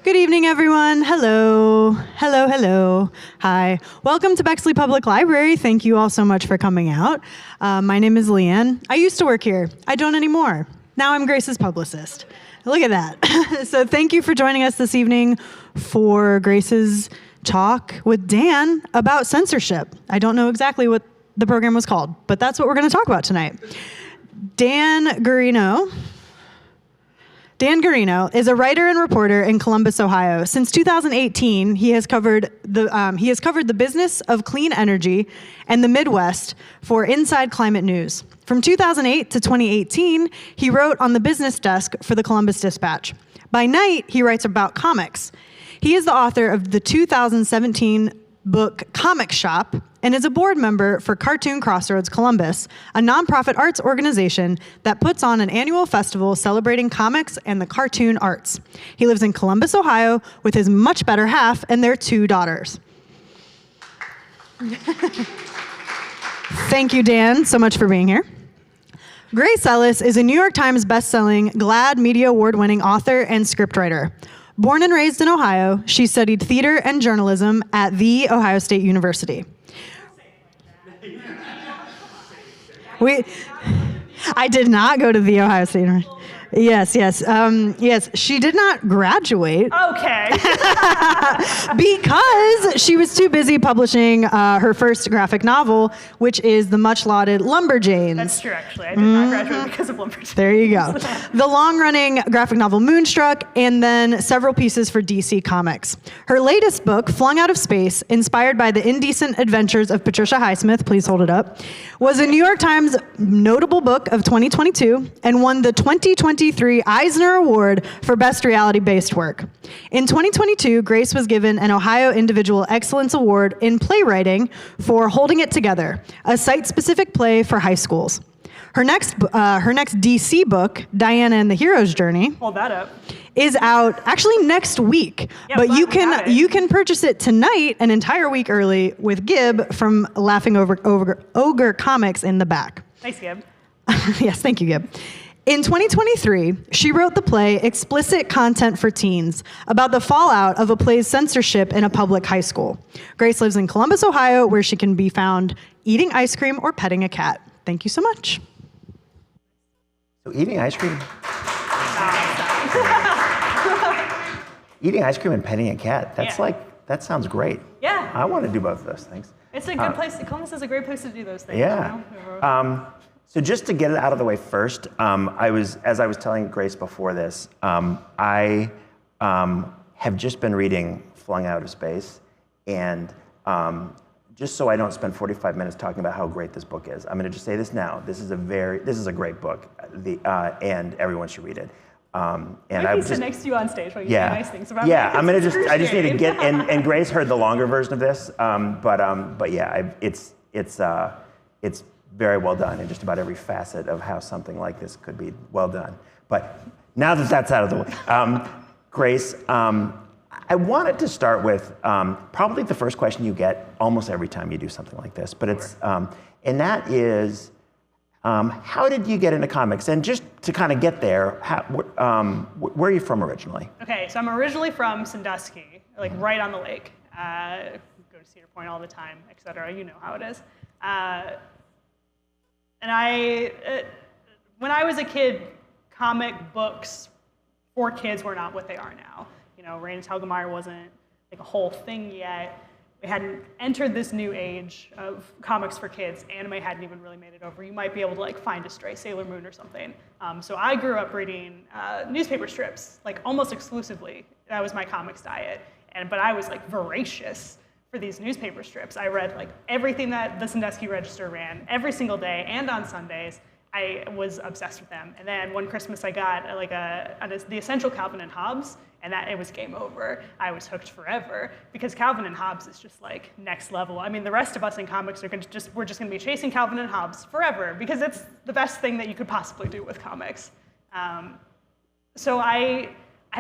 Good evening, everyone. Hello. Hello, hello. Hi. Welcome to Bexley Public Library. Thank you all so much for coming out. My name is Leanne. I used to work here. I don't anymore. Now I'm Grace's publicist. Look at that. So thank you for joining us this evening for Grace's talk with Dan about censorship. I don't know exactly what the program was called, but that's what we're going to talk about tonight. Dan Gearino is a writer and reporter in Columbus, Ohio. Since 2018, he has covered the business of clean energy and the Midwest for Inside Climate News. From 2008 to 2018, he wrote on the business desk for the Columbus Dispatch. By night, he writes about comics. He is the author of the 2017 book Comic Shop and is a board member for Cartoon Crossroads Columbus, a nonprofit arts organization that puts on an annual festival celebrating comics and the cartoon arts. He lives in Columbus, Ohio, with his much better half and their 2 daughters. Thank you, Dan, so much for being here. Grace Ellis is a New York Times bestselling GLAAD Media Award-winning author and scriptwriter. Born and raised in Ohio, she studied theater and journalism at The Ohio State University. I did not go to The Ohio State University. Yes. Yes, she did not graduate. Okay. Because she was too busy publishing her first graphic novel, which is the much-lauded LUMBERJANES. That's true, actually. I did not graduate because of LUMBERJANES. There you go. The long-running graphic novel Moonstruck, and then several pieces for DC Comics. Her latest book, Flung Out of Space, inspired by the indecent adventures of Patricia Highsmith, please hold it up, was a New York Times notable book of 2022 and won the 2023 Eisner Award for Best Reality-Based Work. In 2022, Grace was given an Ohio Individual Excellence Award in playwriting for Holding It Together, a site-specific play for high schools. Her next DC book, Diana and the Hero's Journey, hold that up, is out actually next week, yeah, but you can purchase it tonight, an entire week early, with Gib from Laughing Ogre Comics in the back. Nice, Gib. Yes, thank you, Gib. In 2023, she wrote the play Explicit Content for Teens about the fallout of a play's censorship in a public high school. Grace lives in Columbus, Ohio, where she can be found eating ice cream or petting a cat. Thank you so much. So eating ice cream? Eating ice cream and petting a cat, that sounds great. Yeah. I want to do both of those things. It's a good place. Columbus is a great place to do those things. Yeah. You know? So just to get it out of the way first, as I was telling Grace before this, I have just been reading Flung Out of Space, and just so I don't spend 45 minutes talking about how great this book is, I'm going to just say this now. This is a great book, and everyone should read it. And I sit next to you on stage while you say nice things about me. I just need to get, and Grace heard the longer version of this, but yeah, it's very well done in just about every facet of how something like this could be well done. But now that that's out of the way, Grace, I wanted to start with probably the first question you get almost every time you do something like this, but it's, and that is, how did you get into comics? And just to kind of get there, where are you from originally? Okay, so I'm originally from Sandusky, like right on the lake. Go to Cedar Point all the time, et cetera. You know how it is. And when I was a kid, comic books for kids were not what they are now. You know, Raina Telgemeier wasn't like a whole thing yet. We hadn't entered this new age of comics for kids. Anime hadn't even really made it over. You might be able to like find a stray Sailor Moon or something. So I grew up reading newspaper strips, like almost exclusively. That was my comics diet. But I was like voracious for these newspaper strips. I read like everything that the Sandusky Register ran every single day and on Sundays. I was obsessed with them. And then one Christmas I got like the Essential Calvin and Hobbes, and it was game over. I was hooked forever because Calvin and Hobbes is just like next level. I mean, the rest of us in comics we're just gonna be chasing Calvin and Hobbes forever because it's the best thing that you could possibly do with comics. So I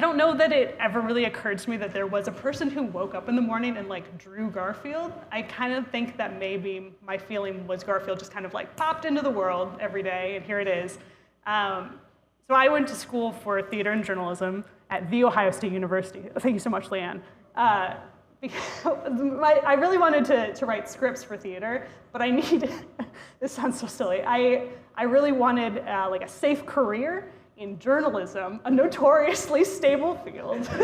don't know that it ever really occurred to me that there was a person who woke up in the morning and like drew Garfield. I kind of think that maybe my feeling was Garfield just kind of like popped into the world every day, and here it is. So I went to school for theater and journalism at The Ohio State University. Thank you so much, Leanne. I really wanted to write scripts for theater, but I needed, this sounds so silly, I really wanted like a safe career in journalism, a notoriously stable field. But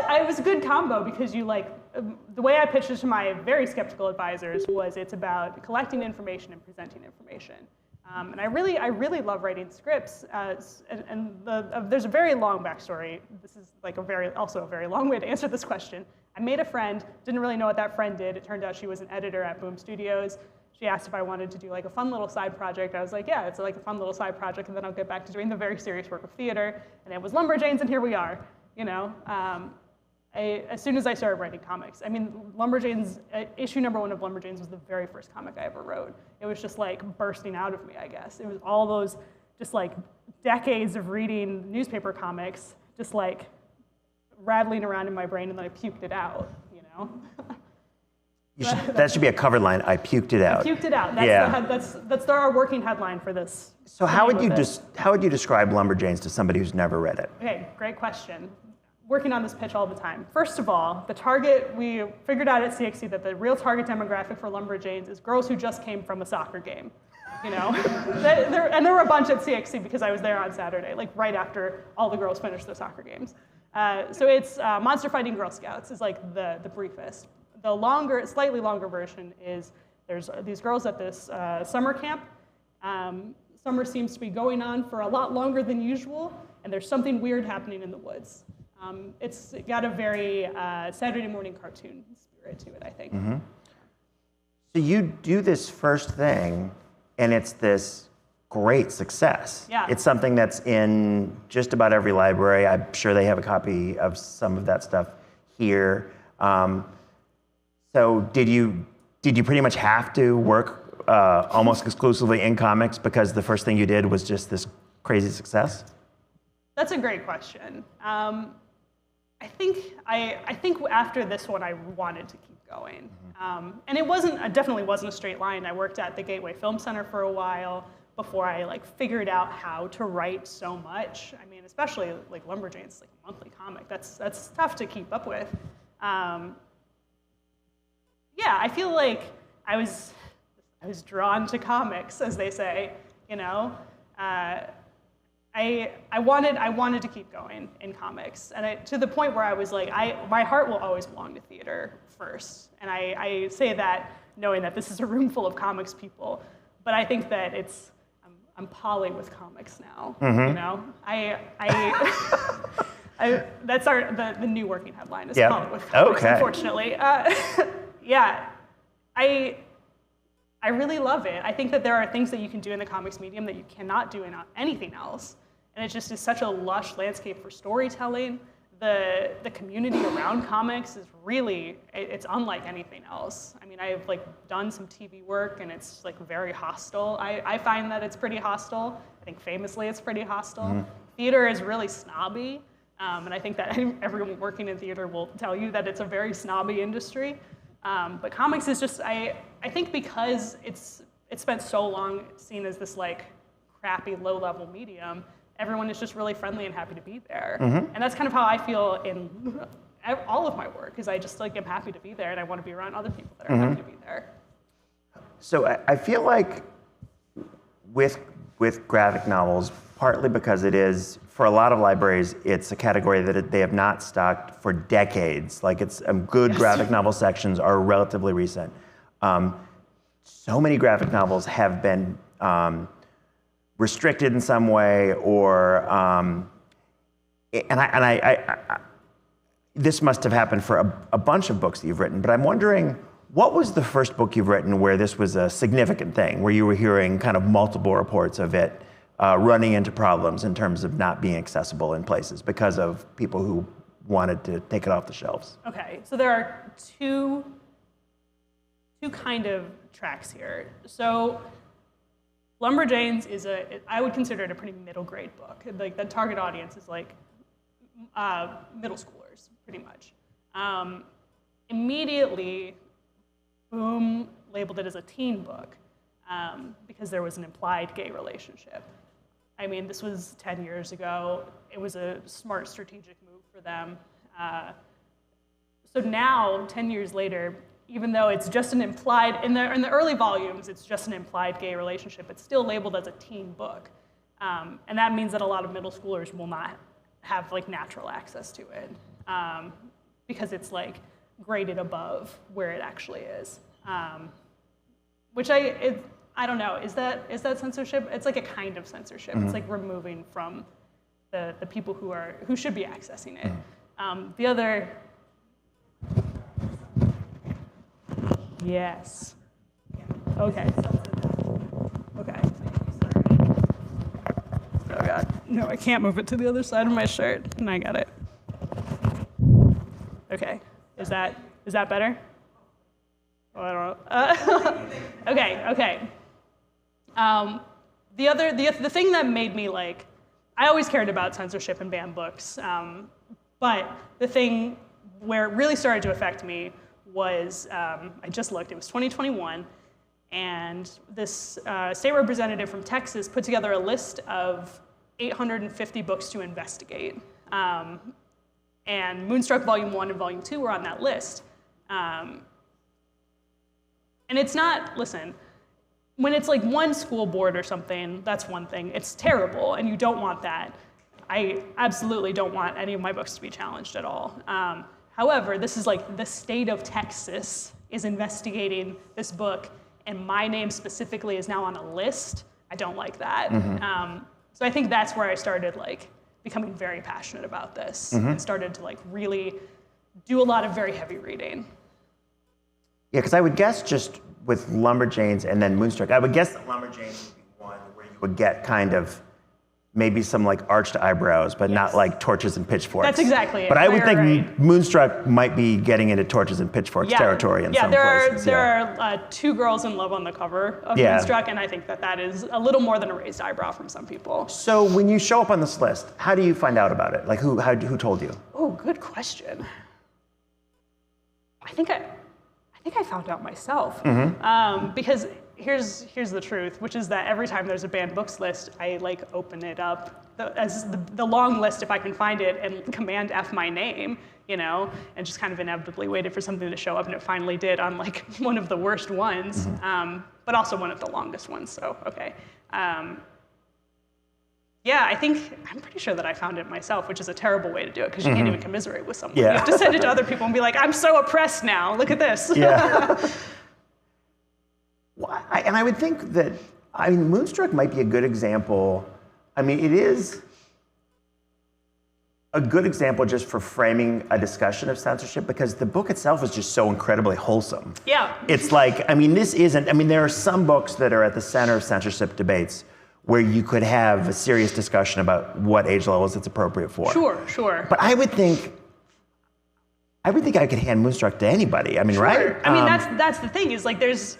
it was a good combo because the way I pitched it to my very skeptical advisors was it's about collecting information and presenting information. And I really love writing scripts. There's a very long backstory. This is like also a very long way to answer this question. I made a friend, didn't really know what that friend did. It turned out she was an editor at Boom Studios. She asked if I wanted to do like a fun little side project. I was like, yeah, it's like a fun little side project, and then I'll get back to doing the very serious work of theater. And it was Lumberjanes, and here we are. You know, as soon as I started writing comics, I mean, Lumberjanes, issue #1 of Lumberjanes was the very first comic I ever wrote. It was just like bursting out of me, I guess. It was all those just like decades of reading newspaper comics, just like rattling around in my brain, and then I puked it out, you know? That should be a cover line. I puked it out. I puked it out. That's our working headline for this. So how would you describe Lumberjanes to somebody who's never read it? Okay, great question. Working on this pitch all the time. First of all, the target, we figured out at CXC that the real target demographic for Lumberjanes is girls who just came from a soccer game. You know, and there were a bunch at CXC because I was there on Saturday, like right after all the girls finished their soccer games. So it's Monster Fighting Girl Scouts is like the briefest. The slightly longer version is there's these girls at this summer camp. Summer seems to be going on for a lot longer than usual, and there's something weird happening in the woods. It's got a very Saturday morning cartoon spirit to it, I think. Mm-hmm. So you do this first thing, and it's this great success. Yeah. It's something that's in just about every library. I'm sure they have a copy of some of that stuff here. So did you pretty much have to work almost exclusively in comics because the first thing you did was just this crazy success? That's a great question. I think after this one, I wanted to keep going. And it definitely wasn't a straight line. I worked at the Gateway Film Center for a while before I figured out how to write so much. I mean, especially like Lumberjanes, like a monthly comic. That's tough to keep up with. Yeah, I feel like I was drawn to comics, as they say. You know, I wanted to keep going in comics, and to the point where I was like, my heart will always belong to theater first, and I say that knowing that this is a room full of comics people, but I think that I'm poly with comics now. Mm-hmm. You know, that's the new working headline is poly with comics. Okay. Unfortunately, yeah, I really love it. I think that there are things that you can do in the comics medium that you cannot do in anything else. And it just is such a lush landscape for storytelling. The community around comics is really, it's unlike anything else. I mean, I've done some TV work and it's very hostile. I find that it's pretty hostile. I think famously it's pretty hostile. Mm-hmm. Theater is really snobby. And I think that everyone working in theater will tell you that it's a very snobby industry. But comics is just, I think because it's spent so long seen as this crappy low-level medium, everyone is just really friendly and happy to be there. Mm-hmm. And that's kind of how I feel in all of my work, is I just am happy to be there and I want to be around other people that are mm-hmm. happy to be there. So I feel like with graphic novels, partly because it is, for a lot of libraries, it's a category that they have not stocked for decades. Good yes. graphic novel sections are relatively recent. So many graphic novels have been restricted in some way, or this must have happened for a bunch of books that you've written. But I'm wondering, what was the first book you've written where this was a significant thing, where you were hearing kind of multiple reports of it running into problems in terms of not being accessible in places because of people who wanted to take it off the shelves? Okay, so there are two kind of tracks here. So Lumberjanes I would consider it a pretty middle grade book. The target audience is middle schoolers, pretty much. Immediately, Boom labeled it as a teen book because there was an implied gay relationship. I mean, this was 10 years ago. It was a smart strategic move for them. So now, 10 years later, even though it's just an implied, in the early volumes, it's just an implied gay relationship, it's still labeled as a teen book. And that means that a lot of middle schoolers will not have like natural access to it because it's like graded above where it actually is. Which I don't know, is that censorship? It's like a kind of censorship. It's like removing from the people who should be accessing it. The other, yes. Okay. Okay. Oh God, no, I can't move it to the other side of my shirt, and I got it. Okay, is that better? Oh, I don't know. Okay. The thing that made me like, I always cared about censorship in banned books, but the thing where it really started to affect me was, I just looked, it was 2021, and this state representative from Texas put together a list of 850 books to investigate. And Moonstruck Volume 1 and Volume 2 were on that list. And it's not, listen, when it's like one school board or something, that's one thing. It's terrible, and you don't want that. I absolutely don't want any of my books to be challenged at all. However, this is like the state of Texas is investigating this book, and my name specifically is now on a list. I don't like that. So I think that's where I started like becoming very passionate about this and started to like really do a lot of very heavy reading. Yeah, because I would guess just with Lumberjanes and then Moonstruck, I would guess that Lumberjanes would be one where you would get kind of maybe some like arched eyebrows, but not like torches and pitchforks. That's exactly it. But I would think right. Moonstruck might be getting into torches and pitchforks territory in some places. There are two girls in love on the cover of Moonstruck, and I think that is a little more than a raised eyebrow from some people. So when you show up on this list, how do you find out about it? Like who told you? Oh, good question. I think I found out myself because here's the truth, which is that every time there's a banned books list, I like open it up as the long list if I can find it and Command F my name, and just kind of inevitably waited for something to show up, and it finally did on like one of the worst ones, but also one of the longest ones. So okay. Yeah, I'm pretty sure that I found it myself, which is a terrible way to do it because you can't even commiserate with someone. Yeah. You have to send it to other people and be like, I'm so oppressed now, look at this. Yeah. Well, and I would think that, Moonstruck might be a good example. It is a good example just for framing a discussion of censorship because the book itself is just so incredibly wholesome. Yeah. It's like, there are some books that are at the center of censorship debates where you could have a serious discussion about what age levels it's appropriate for. Sure. But I would think I could hand Moonstruck to anybody. Right? That's the thing is like there's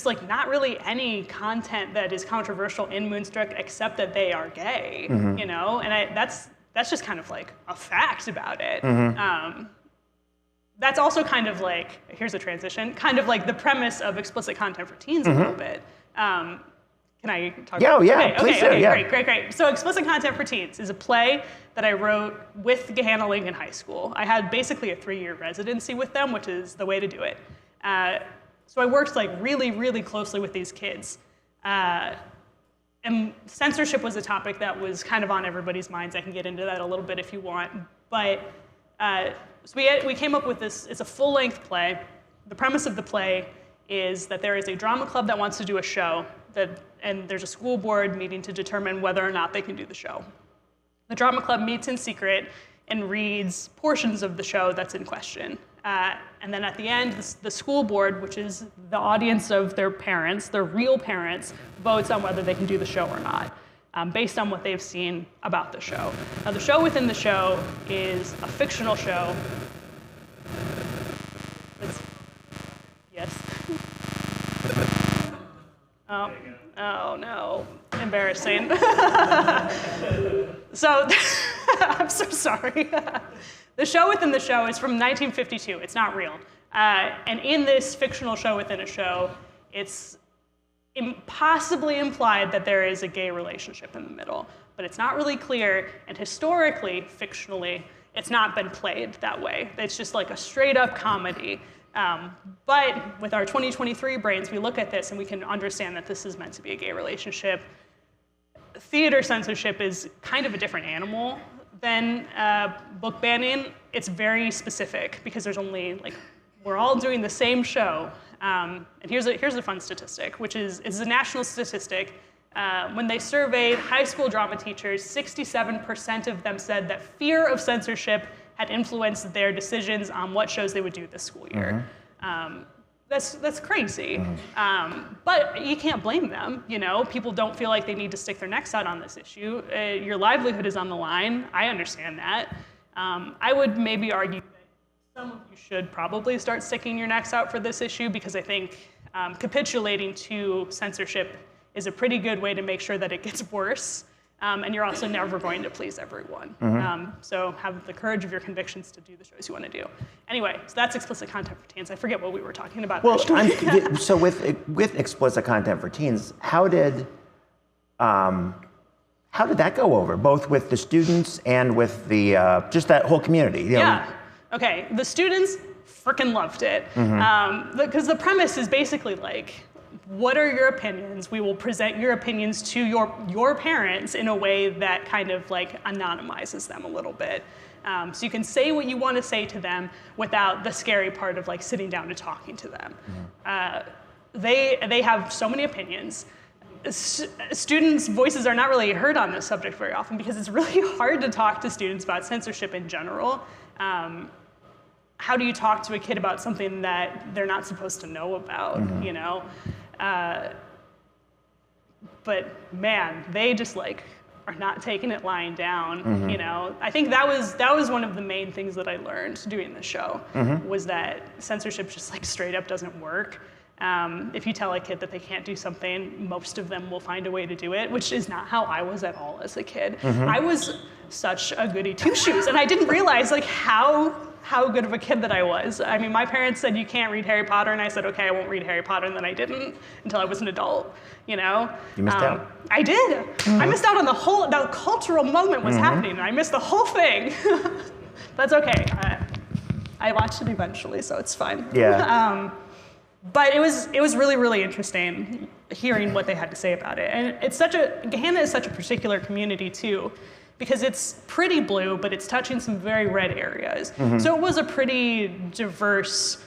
like not really any content that is controversial in Moonstruck except that they are gay, and that's just kind of like a fact about it. That's also kind of like, here's a transition, kind of like the premise of explicit content for teens a little bit. Can I talk about it? Yeah, please do. Great. So Explicit Content for Teens is a play that I wrote with Gahanna Ling in high school. I had basically a 3-year residency with them, which is the way to do it. So I worked like really, really closely with these kids. And censorship was a topic that was kind of on everybody's minds. I can get into that a little bit if you want. But so we came up with this, it's a full-length play. The premise of the play is that there is a drama club that wants to do a show, and there's a school board meeting to determine whether or not they can do the show. The drama club meets in secret and reads portions of the show that's in question. And then at the end, the school board, which is the audience of their parents, their real parents, votes on whether they can do the show or not, based on what they've seen about the show. Now, the show within the show is a fictional show. Yes. Oh no, embarrassing. So, I'm so sorry. The show within the show is from 1952. It's not real. And in this fictional show within a show, it's possibly implied that there is a gay relationship in the middle, but it's not really clear, and historically, fictionally, it's not been played that way. It's just like a straight up comedy. But with our 2023 brains, we look at this and we can understand that this is meant to be a gay relationship. Theater censorship is kind of a different animal than book banning. It's very specific because there's only, like, we're all doing the same show. And here's a fun statistic, which is a national statistic. When they surveyed high school drama teachers, 67% of them said that fear of censorship had influenced their decisions on what shows they would do this school year. That's crazy. But you can't blame them, you know? People don't feel like they need to stick their necks out on this issue. Your livelihood is on the line. I understand that. I would maybe argue that some of you should probably start sticking your necks out for this issue, because I think capitulating to censorship is a pretty good way to make sure that it gets worse. And you're also never going to please everyone. So have the courage of your convictions to do the shows you want to do. Anyway, so that's explicit content for teens. I forget what we were talking about. Well, so with explicit content for teens, how did that go over, both with the students and with the just that whole community? You know? Yeah. Okay. The students freaking loved it, because the premise is basically like, what are your opinions? We will present your opinions to your parents in a way that kind of like anonymizes them a little bit. So you can say what you want to say to them without the scary part of like sitting down and talking to them. They have so many opinions. Students' voices are not really heard on this subject very often because it's really hard to talk to students about censorship in general. How do you talk to a kid about something that they're not supposed to know about, you know? But man, they just like are not taking it lying down, you know? I think that was one of the main things that I learned doing the show, was that censorship just like straight up doesn't work. If you tell a kid that they can't do something, most of them will find a way to do it, which is not how I was at all as a kid. I was such a goody two-shoes, and I didn't realize like how good of a kid that I was. I mean, my parents said you can't read Harry Potter, and I said, okay, I won't read Harry Potter, and then I didn't until I was an adult, you know? You missed out. I did. I missed out on the cultural moment was happening, and I missed the whole thing. That's okay. I watched it eventually, so it's fine. Yeah. But it was really, really interesting hearing what they had to say about it. And Gahanna is such a particular community too, because it's pretty blue, but it's touching some very red areas. So it was a pretty diverse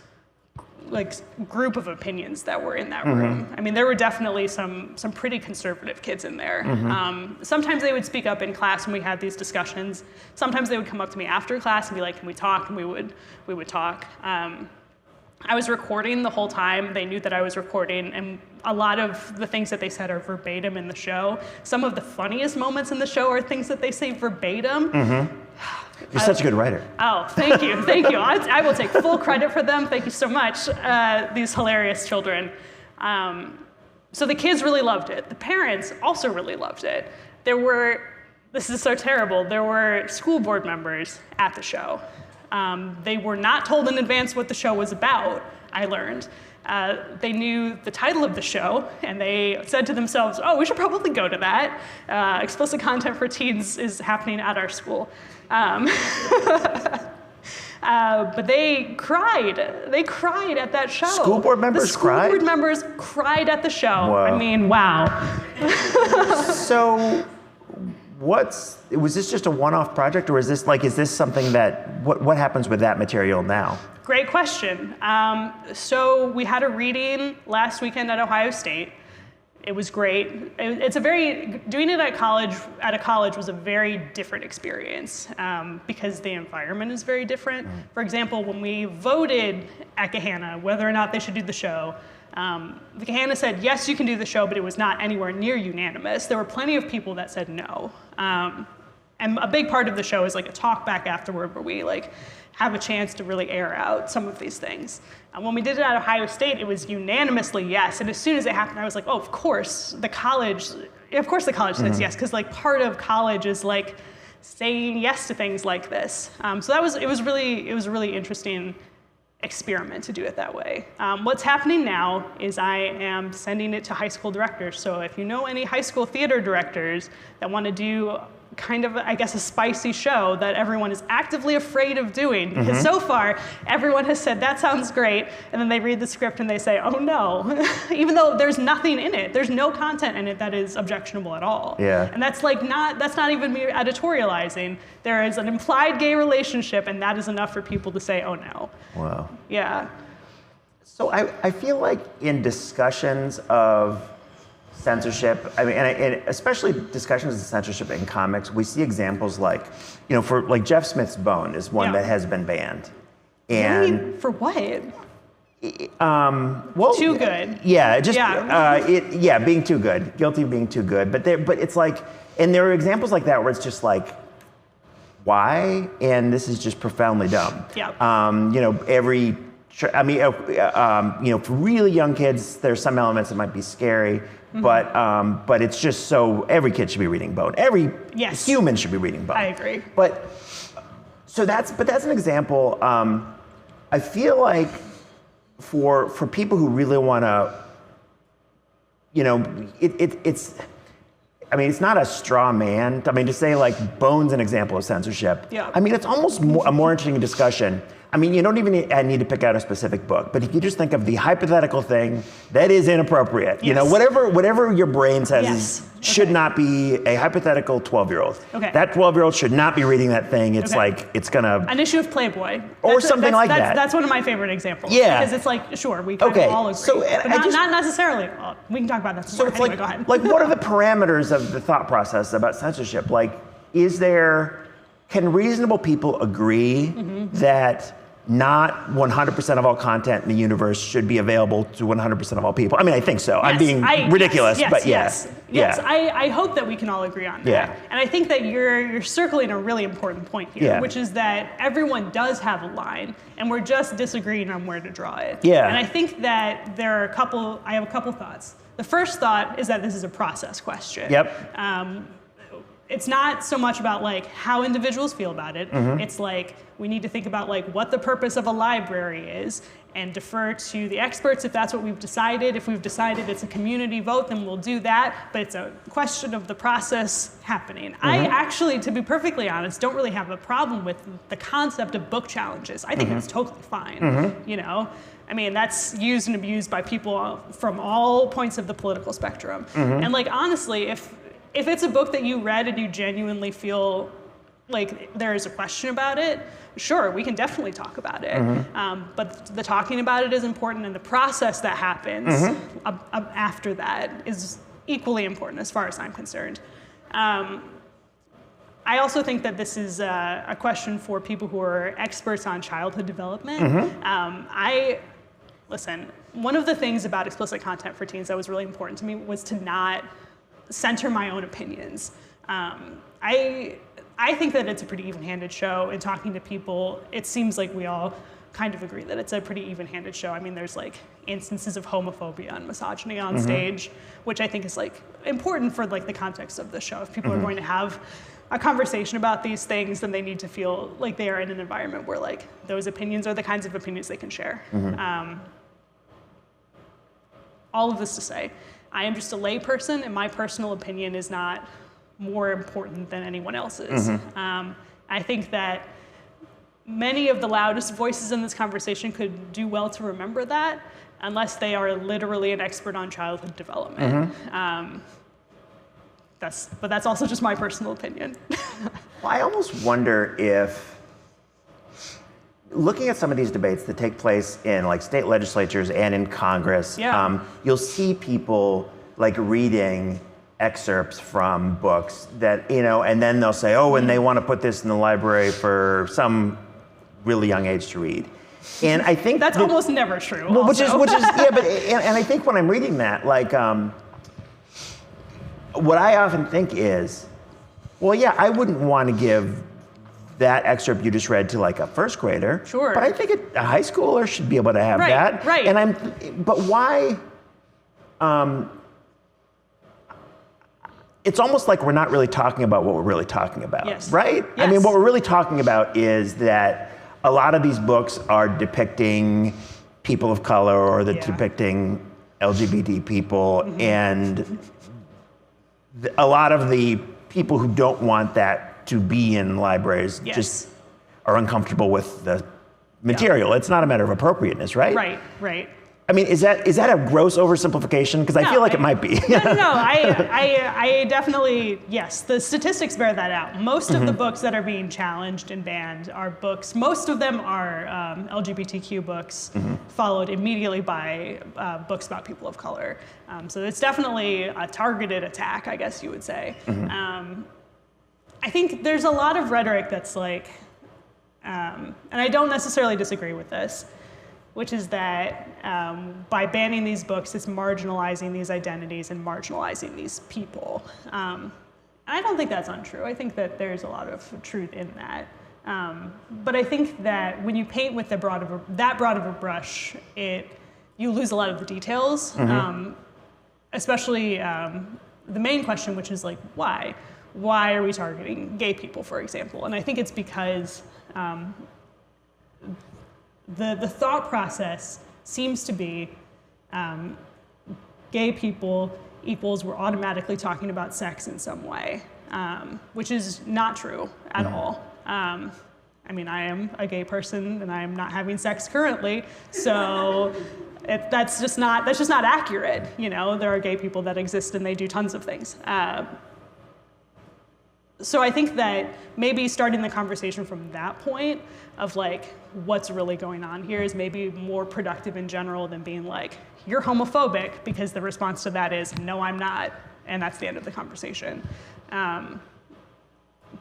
like group of opinions that were in that room. I mean, there were definitely some pretty conservative kids in there. Sometimes they would speak up in class when we had these discussions. Sometimes they would come up to me after class and be like, can we talk? And we would talk. I was recording the whole time. They knew that I was recording, and a lot of the things that they said are verbatim in the show. Some of the funniest moments in the show are things that they say verbatim. You're such a good writer. Oh, thank you, thank you. I will take full credit for them. Thank you so much, these hilarious children. So the kids really loved it. The parents also really loved it. This is so terrible, there were school board members at the show. They were not told in advance what the show was about, I learned. They knew the title of the show, and they said to themselves, oh, we should probably go to that. Explicit content for teens is happening at our school. But they cried. They cried at that show. School board members cried? The school board members cried at the show. Whoa. I mean, wow. So was this just a one-off project, or is this something that, what happens with that material now? Great question. So we had a reading last weekend at Ohio State. It was great. Doing it at a college was a very different experience because the environment is very different. For example, when we voted at Gahanna whether or not they should do the show, the Gahanna said, yes, you can do the show, but it was not anywhere near unanimous. There were plenty of people that said no. And a big part of the show is like a talk back afterward where we like have a chance to really air out some of these things. When we did it at Ohio State, it was unanimously yes. And as soon as it happened, I was like, oh, of course the college says yes, because like part of college is like saying yes to things like this. So it was a really interesting experiment to do it that way. What's happening now is I am sending it to high school directors. So if you know any high school theater directors that want to do kind of, I guess, a spicy show that everyone is actively afraid of doing, because so far everyone has said, that sounds great, and then they read the script and they say, oh no, even though there's nothing in it, there's no content in it that is objectionable at all. Yeah. And that's like that's not even me editorializing. There is an implied gay relationship, and that is enough for people to say, oh no. Wow. Yeah. So I feel like in discussions of censorship, I mean, and especially discussions of censorship in comics, we see examples like, for like Jeff Smith's Bone is one that has been banned. And Really? For what? well, Too good. Yeah, just Yeah. being too good, guilty of being too good. But it's like, and there are examples like that where it's just like, why? And this is just profoundly dumb. Yeah. For really young kids, there's some elements that might be scary, but it's just so every kid should be reading Bone. Every human should be reading Bone. I agree. But that's an example. I feel like for people who really want to, it's not a straw man. I mean, to say like Bone's an example of censorship. Yeah. I mean, it's almost a more interesting discussion. I mean, you don't even need to pick out a specific book, but if you just think of the hypothetical thing that is inappropriate, Yes. Whatever your brain says should Okay. not be a hypothetical 12-year-old. Okay. That 12-year-old should not be reading that thing. It's Okay. like, it's gonna... An issue of Playboy. Or something like that. That's one of my favorite examples. Yeah. Because it's like, sure, we kind Okay, of all agree. so, but not necessarily. Well, we can talk about that some So more. it's Anyway, go ahead. like what are the parameters of the thought process about censorship? Like, can reasonable people agree that not 100% of all content in the universe should be available to 100% of all people? I mean, I think so. I'm being ridiculous, but Yes. Yeah. I hope that we can all agree on that. Yeah. And I think that you're circling a really important point here, Yeah. which is that everyone does have a line, and we're just disagreeing on where to draw it. Yeah. And I think that I have a couple thoughts. The first thought is that this is a process question. Yep. It's not so much about like how individuals feel about it. It's like we need to think about like what the purpose of a library is and defer to the experts if that's what we've decided. If we've decided it's a community vote, then we'll do that. But it's a question of the process happening. I actually, to be perfectly honest, don't really have a problem with the concept of book challenges. I think it's totally fine. I mean, that's used and abused by people from all points of the political spectrum. And like honestly, if it's a book that you read and you genuinely feel like there is a question about it, sure, we can definitely talk about it. But the talking about it is important, and the process that happens after that is equally important as far as I'm concerned. I also think that this is a question for people who are experts on childhood development. Listen, one of the things about explicit content for teens that was really important to me was to not center my own opinions. I think that it's a pretty even-handed show. In talking to people, it seems like we all kind of agree that it's a pretty even-handed show. I mean, there's like instances of homophobia and misogyny on stage, which I think is like important for like the context of the show. If people are going to have a conversation about these things, then they need to feel like they are in an environment where like those opinions are the kinds of opinions they can share. All of this to say, I am just a lay person, and my personal opinion is not more important than anyone else's. I think that many of the loudest voices in this conversation could do well to remember that, unless they are literally an expert on childhood development. But that's also just my personal opinion. Well, I almost wonder if, looking at some of these debates that take place in like state legislatures and in Congress, you'll see people like reading excerpts from books that, and then they'll say, oh, and they want to put this in the library for some really young age to read. And I think that's almost never true. Well, which is yeah, but and I think when I'm reading that, like, what I often think is, well, yeah, I wouldn't want to give that excerpt you just read to like a first grader. Sure. But I think a high schooler should be able to have that. Right. And but why? It's almost like we're not really talking about what we're really talking about, Yes. right? Yes. I mean, what we're really talking about is that a lot of these books are depicting people of color or they're Yeah. depicting LGBT people, and a lot of the people who don't want that to be in libraries Yes. just are uncomfortable with the material. It's not a matter of appropriateness, right? Right. I mean, is that a gross oversimplification? Because I feel like it might be. No. I definitely, yes, the statistics bear that out. Most of the books that are being challenged and banned are books, most of them are LGBTQ books, followed immediately by books about people of color. So it's definitely a targeted attack, I guess you would say. I think there's a lot of rhetoric that's like, and I don't necessarily disagree with this, which is that by banning these books, it's marginalizing these identities and marginalizing these people. And I don't think that's untrue. I think that there's a lot of truth in that. But I think that when you paint with that broad of a brush, you lose a lot of the details, especially the main question, which is like, why? Why are we targeting gay people, for example? And I think it's because the thought process seems to be gay people equals we're automatically talking about sex in some way, which is not true at all. I mean, I am a gay person and I am not having sex currently, so that's just not accurate. You know, there are gay people that exist and they do tons of things. So I think that maybe starting the conversation from that point of like, what's really going on here is maybe more productive in general than being like, you're homophobic, because the response to that is, no, I'm not, and that's the end of the conversation. But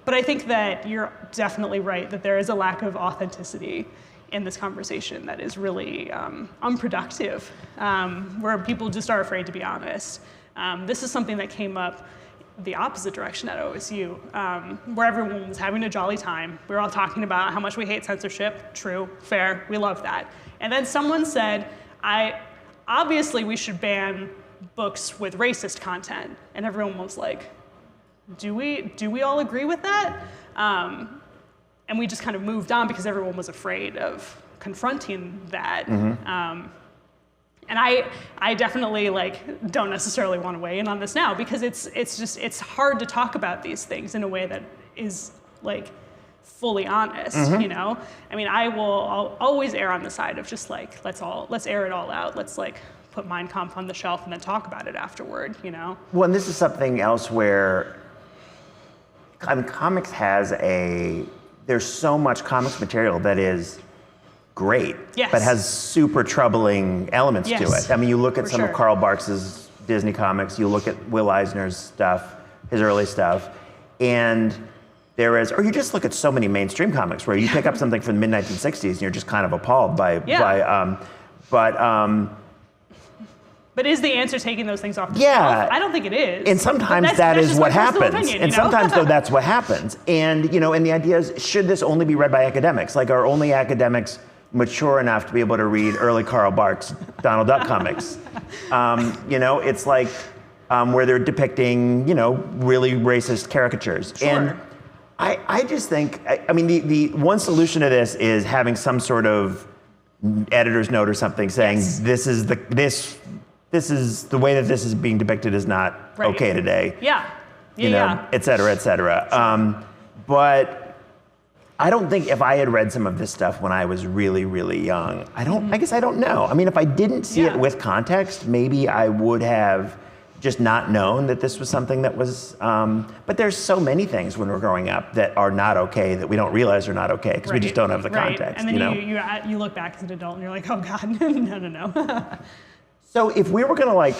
I think that you're definitely right that there is a lack of authenticity in this conversation that is really unproductive, where people just are afraid to be honest. This is something that came up the opposite direction at OSU, where everyone was having a jolly time. We were all talking about how much we hate censorship. True, fair, we love that. And then someone said, obviously we should ban books with racist content. And everyone was like, do we all agree with that? And we just kind of moved on because everyone was afraid of confronting that. And I definitely like don't necessarily want to weigh in on this now because it's hard to talk about these things in a way that is like fully honest, you know? I mean, I'll always err on the side of just like, let's air it all out. Let's like put Mein Kampf on the shelf and then talk about it afterward, you know? Well, and this is something else where, I mean, comics there's so much comics material that is great, but has super troubling elements to it. I mean, you look at some of Karl Barks's Disney comics, you look at Will Eisner's stuff, his early stuff, and or you just look at so many mainstream comics where you pick up something from the mid-1960s and you're just kind of appalled by but is the answer taking those things off the shelf? I don't think it is. And sometimes that is what happens. Opinion, and sometimes though that's what happens. And you know, and the idea is, should this only be read by academics? Like, are only academics mature enough to be able to read early Karl Barks, Donald Duck comics? You know, it's like where they're depicting, you know, really racist caricatures. And I just think, I mean, the one solution to this is having some sort of editor's note or something saying this is the way that this is being depicted is not okay today. You know, et cetera, et cetera. But I don't think if I had read some of this stuff when I was really, really young, I guess I don't know. I mean, if I didn't see it with context, maybe I would have just not known that this was something that was, but there's so many things when we're growing up that are not okay that we don't realize are not okay because we just don't have the context. And then you know? you look back as an adult and you're like, oh God, no. So if we were gonna like,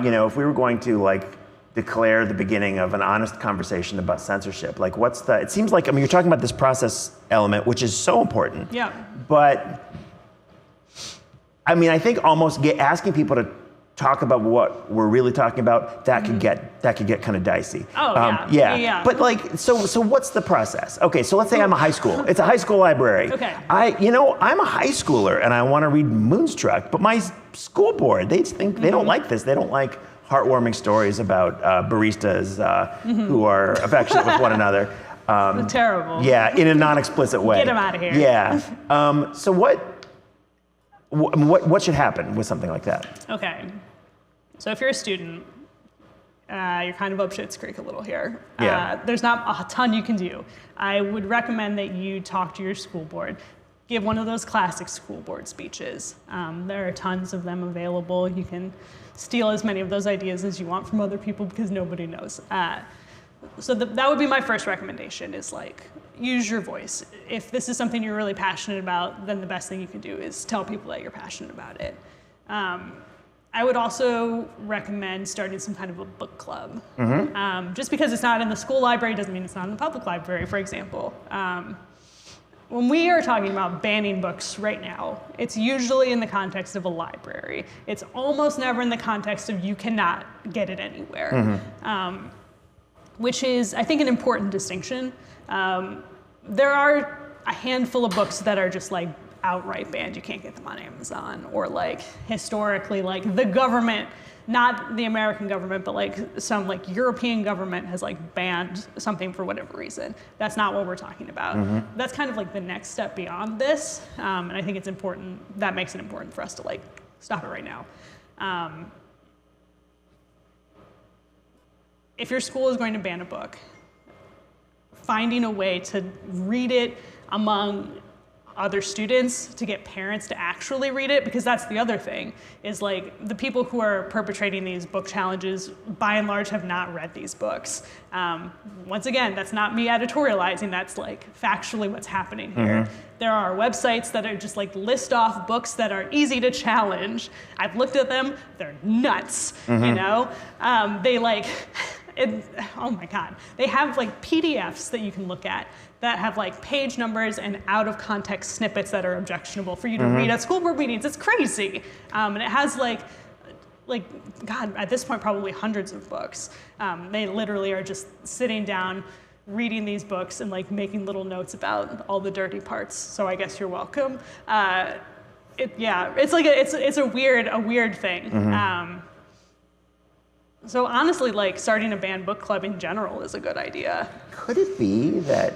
you know, if we were going to like declare the beginning of an honest conversation about censorship, like it seems like, I mean, you're talking about this process element, which is so important. But I mean, I think almost asking people to talk about what we're really talking about, that could get kind of dicey. But like, so what's the process? Okay, so let's say I'm a high school. It's a high school library. I'm a high schooler and I want to read Moonstruck, but my school board, they think they don't like this. They don't like heartwarming stories about baristas who are affectionate with one another. Terrible. Yeah, in a non-explicit way. Get him out of here. Yeah. So what should happen with something like that? Okay. So if you're a student, you're kind of up shit's creek a little here. Yeah. There's not a ton you can do. I would recommend that you talk to your school board. Give one of those classic school board speeches. There are tons of them available. You can steal as many of those ideas as you want from other people because nobody knows. So that would be my first recommendation is like, use your voice. If this is something you're really passionate about, then the best thing you can do is tell people that you're passionate about it. I would also recommend starting some kind of a book club. Just because it's not in the school library doesn't mean it's not in the public library, for example. When we are talking about banning books right now, it's usually in the context of a library. It's almost never in the context of you cannot get it anywhere, which is, I think, an important distinction. There are a handful of books that are just like outright banned. You can't get them on Amazon, or like historically, like the government, not the American government, but like some like European government has like banned something for whatever reason. That's not what we're talking about. That's kind of like the next step beyond this, and I think it's important. That makes it important for us to like stop it right now. If your school is going to ban a book, finding a way to read it among other students, to get parents to actually read it, because that's the other thing, is like the people who are perpetrating these book challenges, by and large, have not read these books. Once again, that's not me editorializing, that's like factually what's happening here. There are websites that are just like list off books that are easy to challenge. I've looked at them, they're nuts, you know? They like, oh my God. They have like PDFs that you can look at that have like page numbers and out of context snippets that are objectionable for you to read at school board meetings. It's crazy. And it has like, God, at this point, probably hundreds of books. They literally are just sitting down, reading these books and like making little notes about all the dirty parts. So I guess you're welcome. Yeah, it's like it's a weird thing. So honestly, like starting a banned book club in general is a good idea. Could it be that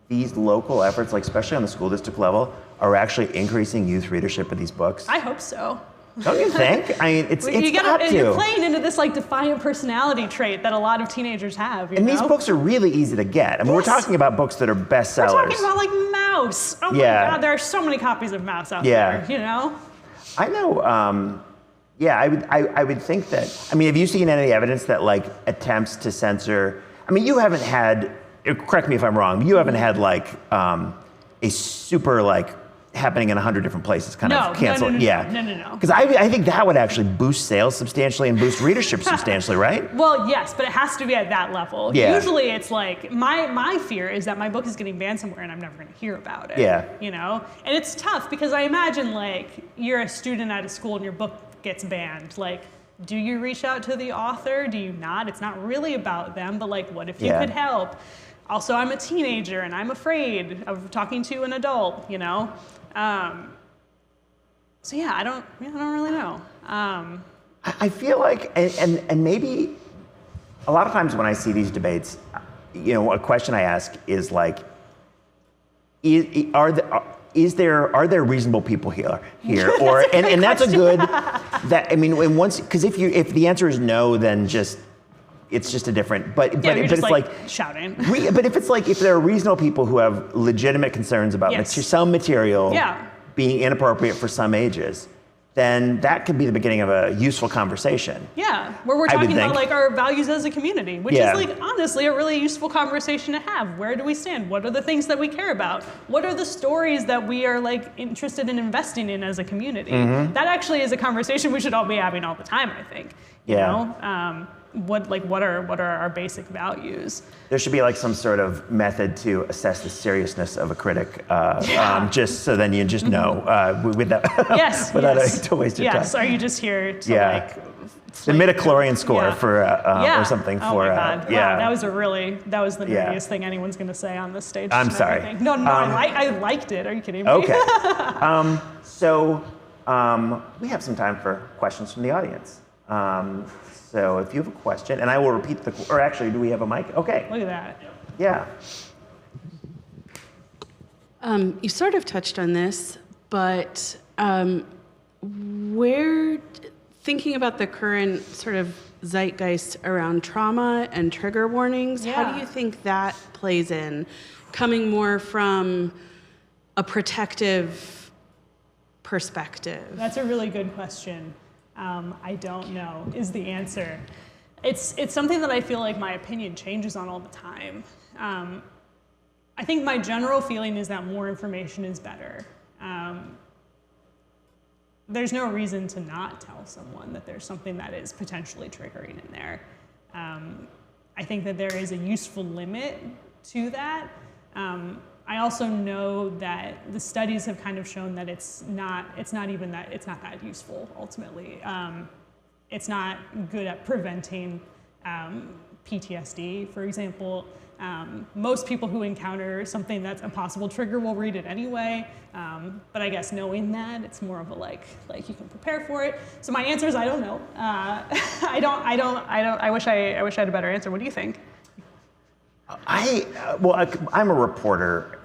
these local efforts, like especially on the school district level, are actually increasing youth readership of these books? I hope so. Don't you think? I mean, it's got to. You're playing into this like defiant personality trait that a lot of teenagers have. And these books are really easy to get. I mean, we're talking about books that are bestsellers. We're talking about like Mouse. Oh my God, there are so many copies of Mouse out there. You know. I know. Yeah, I would think that. I mean, have you seen any evidence that like attempts to censor? I mean, you haven't had. Correct me if I'm wrong. You haven't had like a super like happening in 100 different places kind of cancel. No. Because I think that would actually boost sales substantially and boost readership substantially, right? Well, yes, but it has to be at that level. Yeah. Usually it's like, my fear is that my book is getting banned somewhere and I'm never gonna hear about it. Yeah. You know? And it's tough because I imagine like, you're a student at a school and your book gets banned. Like, do you reach out to the author? Do you not? It's not really about them, but like, what if you could help? Also, I'm a teenager and I'm afraid of talking to an adult, you know? So yeah, I don't really know. I feel like, and maybe a lot of times when I see these debates, you know, a question I ask is like, are there reasonable people here? Or and that's a good I mean, because if the answer is no, then it's just a different. But it's like shouting. But if there are reasonable people who have legitimate concerns about some material being inappropriate for some ages, then that could be the beginning of a useful conversation. Yeah, where we're talking about like our values as a community, which is like honestly a really useful conversation to have. Where do we stand? What are the things that we care about? What are the stories that we are like interested in investing in as a community? That actually is a conversation we should all be having all the time, I think. You know? What are our basic values? There should be like some sort of method to assess the seriousness of a critic, just so then you just know without to waste your time. Are you just here to like the midichlorian score for or something for my God. Wow, that was the nerdiest thing anyone's going to say on this stage. I'm sorry. No, I liked it. Are you kidding me? Okay. So we have some time for questions from the audience. So if you have a question, and I will repeat or actually, do we have a mic? Okay. Look at that. Yeah. You sort of touched on this, but thinking about the current sort of zeitgeist around trauma and trigger warnings, how do you think that plays in? Coming more from a protective perspective. That's a really good question. I don't know is the answer. It's something that I feel like my opinion changes on all the time. I think my general feeling is that more information is better. There's no reason to not tell someone that there's something that is potentially triggering in there. I think that there is a useful limit to that. I also know that the studies have kind of shown that it's not that useful ultimately. It's not good at preventing PTSD, for example. Most people who encounter something that's a possible trigger will read it anyway. But I guess knowing that, it's more of a like you can prepare for it. So my answer is I don't know. I wish I had a better answer. What do you think? I'm a reporter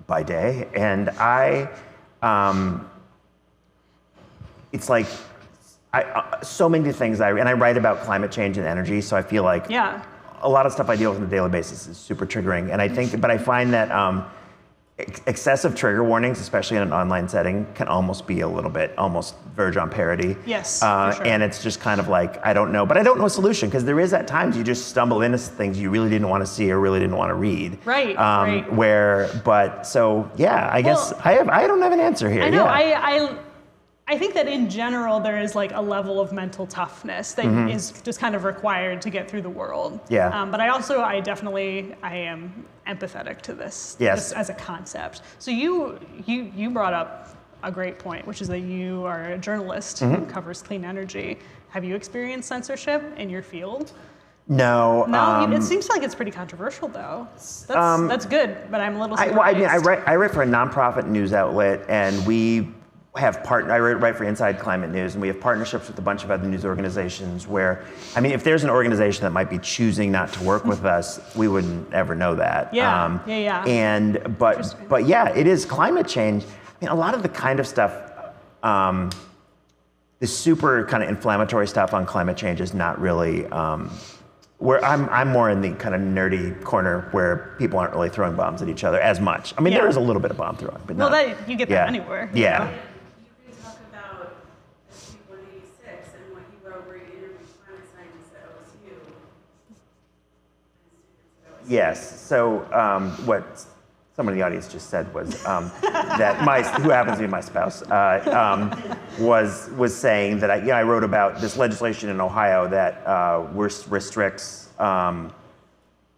by day, and it's like so many things and I write about climate change and energy, so I feel like a lot of stuff I deal with on a daily basis is super triggering, and I find that excessive trigger warnings, especially in an online setting, can almost be almost verge on parody. Yes, for sure. And it's just kind of like, I don't know a solution, because there is at times you just stumble into things you really didn't want to see or really didn't want to read. Right. I guess I don't have an answer here. I know. Yeah. I think that in general there is like a level of mental toughness that is just kind of required to get through the world. Yeah. But I definitely am empathetic to this, yes, this as a concept. So you brought up a great point, which is that you are a journalist who covers clean energy. Have you experienced censorship in your field? No. It seems like it's pretty controversial, though. That's good, but I'm a little surprised. I write for a nonprofit news outlet, and we have I write for Inside Climate News, and we have partnerships with a bunch of other news organizations where, if there's an organization that might be choosing not to work with us, we wouldn't ever know that. Yeah. But yeah, it is climate change. A lot of the kind of stuff, the super kind of inflammatory stuff on climate change is not really, where I'm more in the kind of nerdy corner where people aren't really throwing bombs at each other as much. There is a little bit of bomb throwing, but you get that anywhere. Yeah. Yes. So what someone in the audience just said was that who happens to be my spouse, was saying that I wrote about this legislation in Ohio that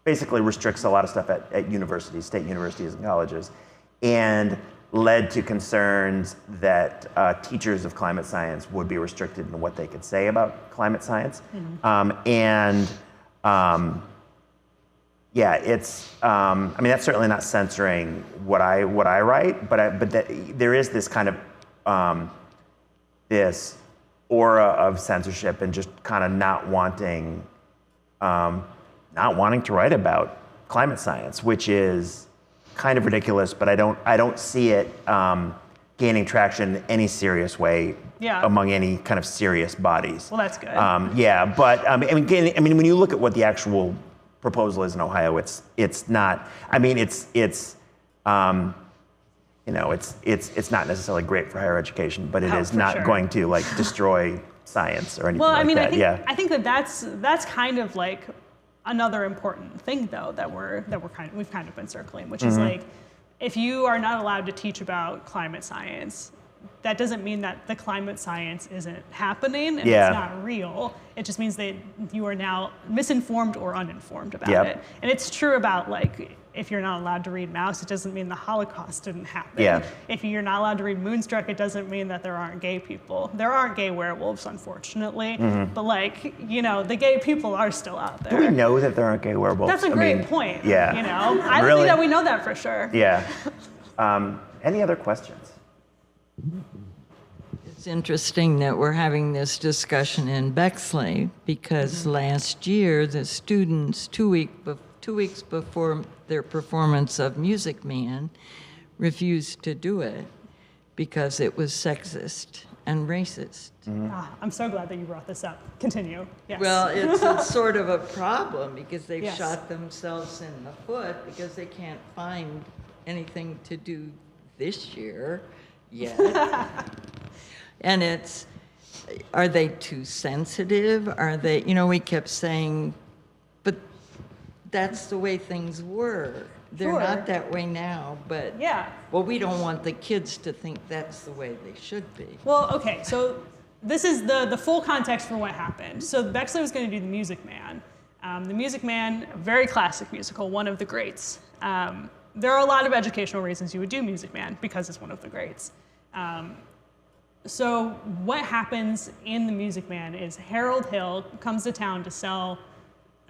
basically restricts a lot of stuff at universities, state universities and colleges, and led to concerns that teachers of climate science would be restricted in what they could say about climate science, yeah, it's. That's certainly not censoring what I write, but there is this kind of this aura of censorship and just kind of not wanting to write about climate science, which is kind of ridiculous. But I don't see it gaining traction in any serious way among any kind of serious bodies. Well, that's good. But when you look at what the actual proposal is in Ohio, it's not. It's not necessarily great for higher education, but it is not going to destroy science or anything like that. I think that's kind of like another important thing though that we've kind of been circling, which is like, if you are not allowed to teach about climate science, that doesn't mean that the climate science isn't happening and it's not real. It just means that you are now misinformed or uninformed about it. And it's true about if you're not allowed to read Maus, it doesn't mean the Holocaust didn't happen. If you're not allowed to read Moonstruck, it doesn't mean that there aren't gay people. There aren't gay werewolves, unfortunately, but the gay people are still out there. Do we know that there aren't gay werewolves? That's a great point. Yeah. I don't think that we know that for sure. Yeah. Any other questions? It's interesting that we're having this discussion in Bexley because last year the students, 2 weeks before their performance of Music Man, refused to do it because it was sexist and racist. I'm so glad that you brought this up. Continue. Yes. Well, it's a sort of a problem because they've Yes. shot themselves in the foot because they can't find anything to do this year yet. And are they too sensitive? Are they, we kept saying, but that's the way things were. They're Sure. not that way now, but Yeah. well, we don't want the kids to think that's the way they should be. Well, okay, so this is the full context for what happened. So Bexley was going to do The Music Man. The Music Man, a very classic musical, one of the greats. There are a lot of educational reasons you would do Music Man because it's one of the greats. So what happens in The Music Man is Harold Hill comes to town to sell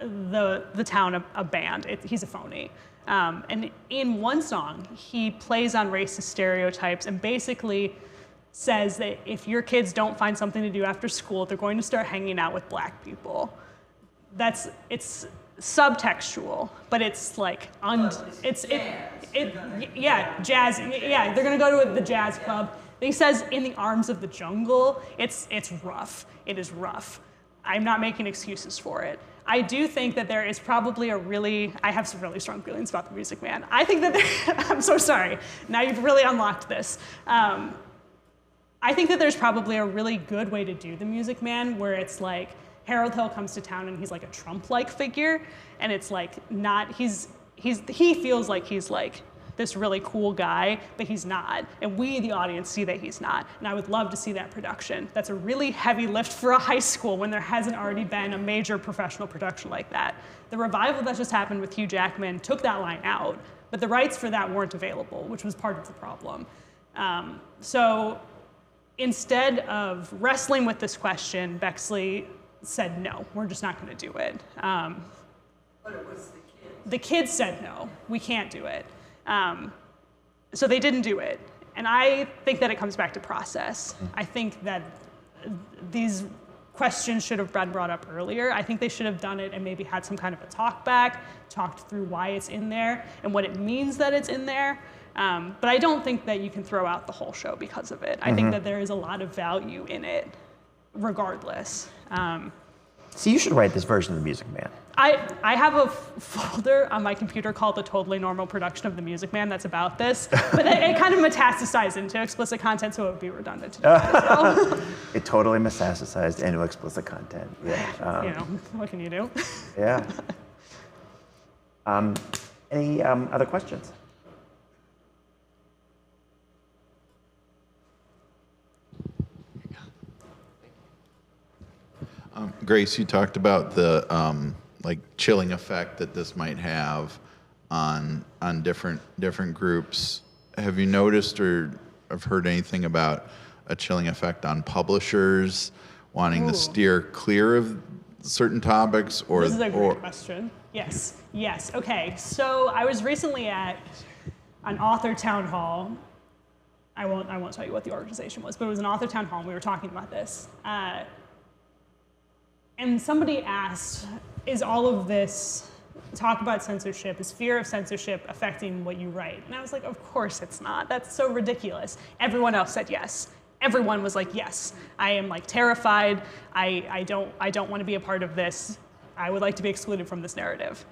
the town a band. He's a phony. And in one song, he plays on racist stereotypes and basically says that if your kids don't find something to do after school, they're going to start hanging out with black people. It's subtextual, but it's like jazz. Yeah, they're gonna go to the jazz club. He says, "In the arms of the jungle." It's rough. It is rough. I'm not making excuses for it. I do think that there is probably I have some really strong feelings about The Music Man. I think that I'm so sorry. Now you've really unlocked this. I think that there's probably a really good way to do The Music Man where it's like Harold Hill comes to town and he's like a Trump-like figure, and it's like he feels like he's like this really cool guy, but he's not. And we, the audience, see that he's not. And I would love to see that production. That's a really heavy lift for a high school when there hasn't already been a major professional production like that. The revival that just happened with Hugh Jackman took that line out, but the rights for that weren't available, which was part of the problem. So instead of wrestling with this question, Bexley said, no, we're just not gonna do it. But it was the kids. The kids said, no, we can't do it. So they didn't do it. And I think that it comes back to process. I think that these questions should have been brought up earlier. I think they should have done it and maybe had some kind of a talk back, talked through why it's in there and what it means that it's in there. But I don't think that you can throw out the whole show because of it. I think that there is a lot of value in it, regardless. See, you should write this version of The Music Man. I have a folder on my computer called The Totally Normal Production of The Music Man that's about this, but it kind of metastasized into explicit content, so it would be redundant to do that as well. It totally metastasized into explicit content. Yeah. What can you do? Yeah. Any other questions? Grace, you talked about the chilling effect that this might have on different groups. Have you noticed or have heard anything about a chilling effect on publishers wanting to steer clear of certain topics? Or this is a great question. Yes. Okay. So I was recently at an author town hall. I won't tell you what the organization was, but it was an author town hall, and we were talking about this. And somebody asked, is all of this talk about censorship, is fear of censorship affecting what you write? And I was like, of course it's not. That's so ridiculous. Everyone else said yes. Everyone was like, yes, I am terrified. I don't want to be a part of this. I would like to be excluded from this narrative,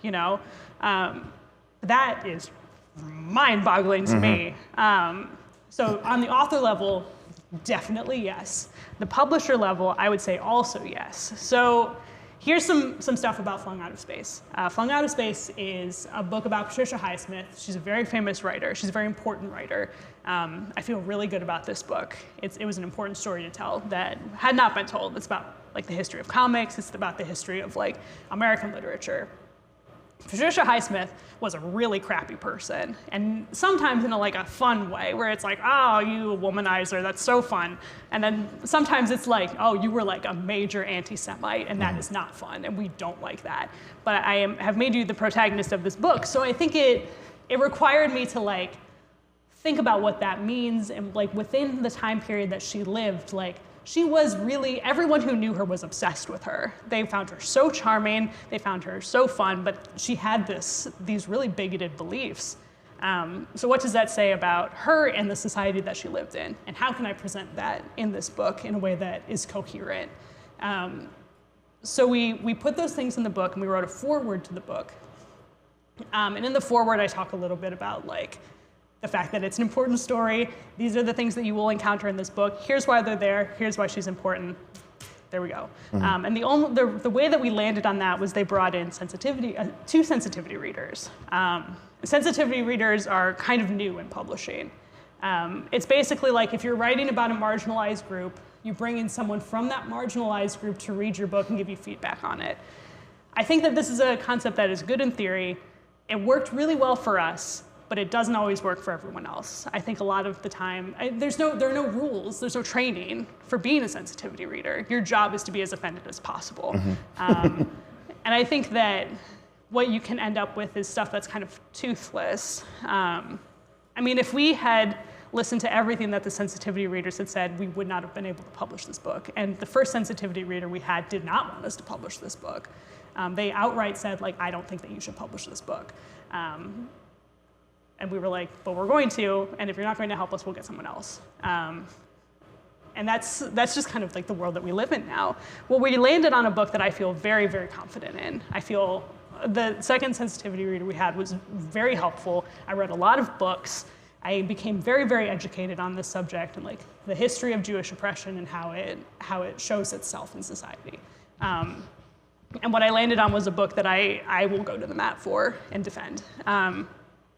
That is mind-boggling to me. So on the author level, definitely yes. The publisher level, I would say also yes. So here's some stuff about Flung Out of Space. Flung Out of Space is a book about Patricia Highsmith. She's a very famous writer. She's a very important writer. I feel really good about this book. It was an important story to tell that had not been told. It's about the history of comics. It's about the history of American literature. Patricia Highsmith was a really crappy person, and sometimes in a fun way, where it's oh, you a womanizer, that's so fun. And then sometimes it's oh, you were a major anti-Semite, and that is not fun, and we don't like that. But I have made you the protagonist of this book, so I think it required me to think about what that means, and like within the time period that she lived, like she was really, everyone who knew her was obsessed with her. They found her so charming, they found her so fun, but she had these really bigoted beliefs. So what does that say about her and the society that she lived in? And how can I present that in this book in a way that is coherent? So we put those things in the book, and we wrote a foreword to the book. And in the foreword, I talk a little bit about like the fact that it's an important story. These are the things that you will encounter in this book. Here's why they're there. Here's why she's important. There we go. And the way that we landed on that was they brought in two sensitivity readers. Sensitivity readers are kind of new in publishing. It's basically like if you're writing about a marginalized group, you bring in someone from that marginalized group to read your book and give you feedback on it. I think that this is a concept that is good in theory. It worked really well for us, but it doesn't always work for everyone else. I think a lot of the time, there are no rules, there's no training for being a sensitivity reader. Your job is to be as offended as possible. And I think that what you can end up with is stuff that's kind of toothless. I mean, if we had listened to everything that the sensitivity readers had said, we would not have been able to publish this book. And the first sensitivity reader we had did not want us to publish this book. They outright said, like, I don't think that you should publish this book. And we were like, but we're going to, and if you're not going to help us, we'll get someone else. And that's just kind of like the world that we live in now. Well, we landed on a book that I feel very, very confident in. I feel the second sensitivity reader we had was very helpful. I read a lot of books. I became very, very educated on this subject and like the history of Jewish oppression and how it shows itself in society. And what I landed on was a book that I will go to the mat for and defend.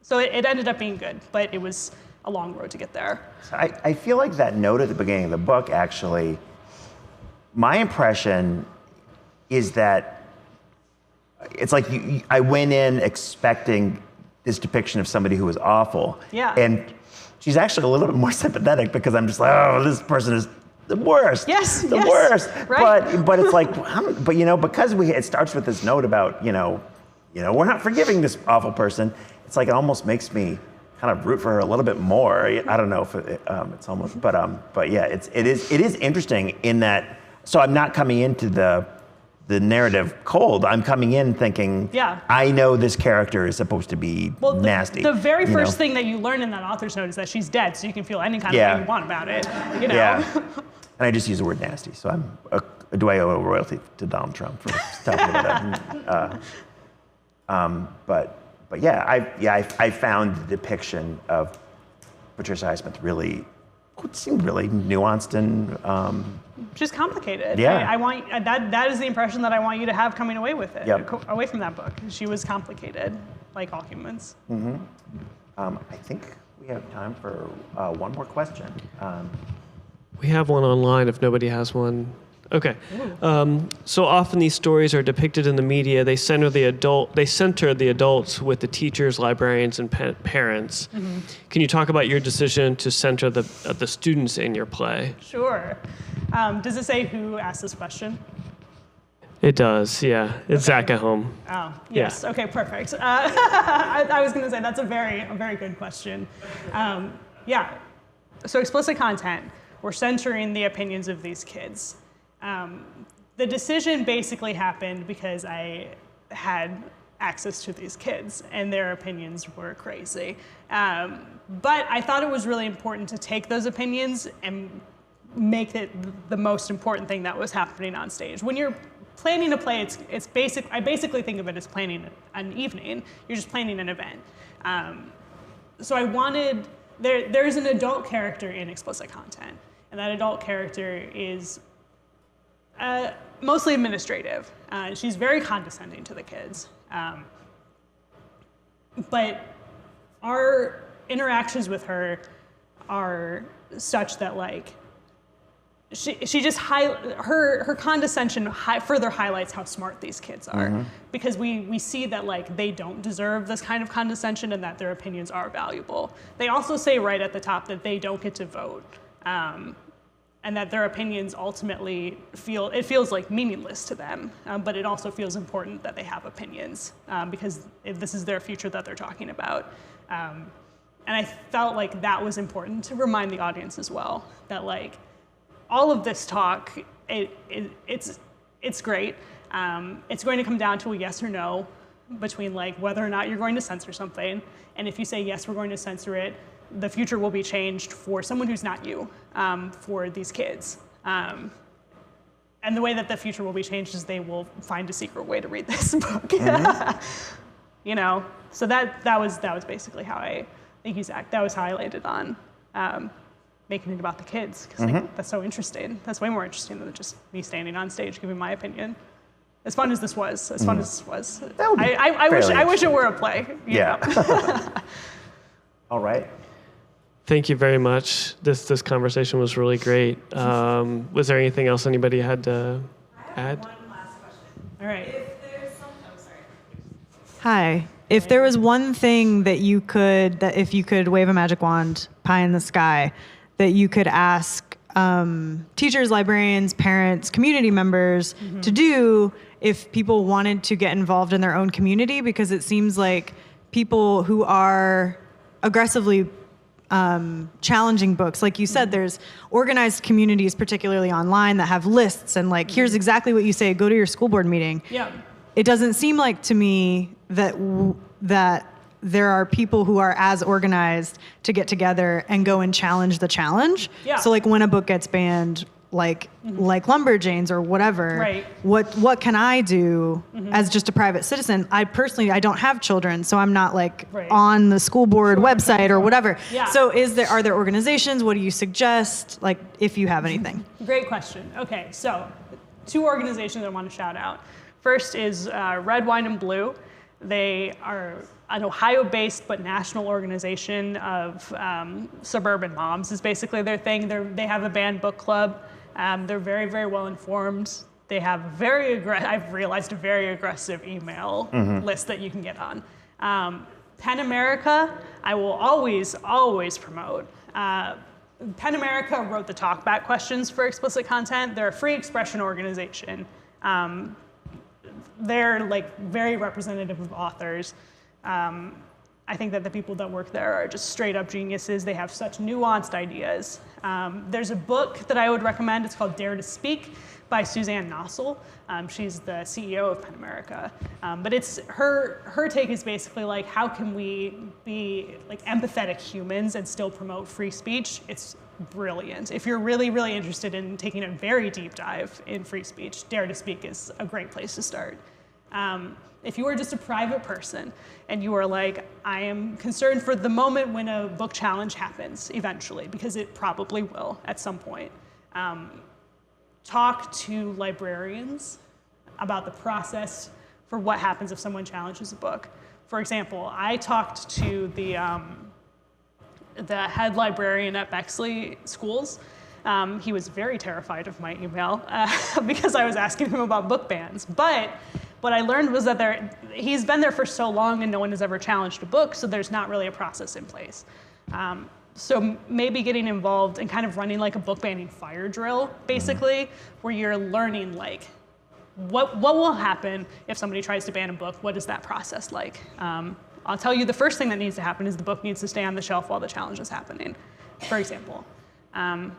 So it ended up being good, but it was a long road to get there. So I feel like that note at the beginning of the book, actually, my impression is that it's like I went in expecting this depiction of somebody who was awful. Yeah. And she's actually a little bit more sympathetic because I'm just like, oh, this person is the worst. Yes, the worst. Right. But it's like, but you know, because it starts with this note about, you know, we're not forgiving this awful person. It's like it almost makes me kind of root for her a little bit more. I don't know if it's almost, but yeah, it is interesting in that. So I'm not coming into the narrative cold. I'm coming in thinking, yeah, I know this character is supposed to be nasty. The very first thing that you learn in that author's note is that she's dead, so you can feel any kind of way you want about it. You know? Yeah. And I just use the word nasty, so do I owe a royalty to Donald Trump for talking about that? But yeah, I found the depiction of Patricia Highsmith really seemed really nuanced and just complicated. Yeah, I want that is the impression that I want you to have coming away with it. Yep. Away from that book. She was complicated, like all humans. Mm-hmm. I think we have time for one more question. We have one online if nobody has one. Okay. So often these stories are depicted in the media. They center the adults with the teachers, librarians, and parents. Mm-hmm. Can you talk about your decision to center the students in your play? Sure. Does it say who asked this question? It does, yeah. It's Zach at home. Oh, yes. Yeah. Okay, perfect. I was going to say that's a very good question. Yeah. So explicit content. We're censoring the opinions of these kids. The decision basically happened because I had access to these kids and their opinions were crazy. But I thought it was really important to take those opinions and make it the most important thing that was happening on stage. When you're planning a play, I basically think of it as planning an evening. You're just planning an event. So I wanted, there's an adult character in explicit content, and that adult character is mostly administrative. She's very condescending to the kids. But our interactions with her are such that like, she just her condescension further highlights how smart these kids are, mm-hmm. because we see that like they don't deserve this kind of condescension and that their opinions are valuable. They also say right at the top that they don't get to vote, and that their opinions ultimately feels like meaningless to them, but it also feels important that they have opinions, because this is their future that they're talking about. And I felt like that was important to remind the audience as well, that like all of this talk, it's great. It's going to come down to a yes or no between like whether or not you're going to censor something. And if you say yes, we're going to censor it, the future will be changed for someone who's not you, for these kids. And the way that the future will be changed is they will find a secret way to read this book. You know, so that was basically how thank you, Zach. That was how I landed on making it about the kids, because like, that's so interesting. That's way more interesting than just me standing on stage giving my opinion. As fun as this was, I wish it were a play. Yeah. All right. Thank you very much. This conversation was really great. Was there anything else anybody had to add? One last question. All right. If there's some, oh, sorry. Hi. If there was one thing that if you could wave a magic wand, pie in the sky, that you could ask teachers, librarians, parents, community members to do if people wanted to get involved in their own community, because it seems like people who are aggressively challenging books, like you said, there's organized communities, particularly online, that have lists and like, here's exactly what you say, go to your school board meeting. Yeah. It doesn't seem like to me that there are people who are as organized to get together and go and challenge the challenge. Yeah. So like when a book gets banned, like LUMBERJANES or whatever, Right. what can I do as just a private citizen? I don't have children, so I'm not like Right. on the school board website or whatever. Yeah. So are there organizations? What do you suggest? Like if you have anything. Great question. Okay, so 2 organizations I want to shout out. First is Red, Wine, and Blue. They are an Ohio-based but national organization of suburban moms is basically their thing. They have a banned book club. They're very, very well informed. They have I've realized a very aggressive email list that you can get on. PEN America, I will always, always promote. PEN America wrote the talkback questions for explicit content. They're a free expression organization. They're like very representative of authors. I think that the people that work there are just straight up geniuses. They have such nuanced ideas. There's a book that I would recommend. It's called Dare to Speak by Suzanne Nossel. She's the CEO of PEN America. But it's her take is basically like, how can we be like empathetic humans and still promote free speech? It's brilliant. If you're really, really interested in taking a very deep dive in free speech, Dare to Speak is a great place to start. If you are just a private person and you are like, I am concerned for the moment when a book challenge happens eventually, because it probably will at some point, talk to librarians about the process for what happens if someone challenges a book. For example, I talked to the head librarian at Bexley Schools. He was very terrified of my email because I was asking him about book bans. But what I learned was that he's been there for so long and no one has ever challenged a book, so there's not really a process in place. So maybe getting involved and kind of running like a book banning fire drill, basically, where you're learning like, what will happen if somebody tries to ban a book? What is that process like? I'll tell you the first thing that needs to happen is the book needs to stay on the shelf while the challenge is happening, for example. But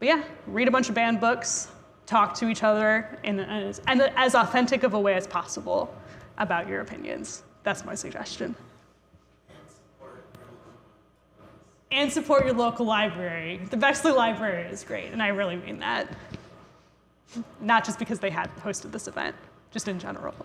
yeah, read a bunch of banned books, talk to each other in as authentic of a way as possible about your opinions. That's my suggestion. And support your local library. The Bexley Library is great, and I really mean that. Not just because they had hosted this event, just in general.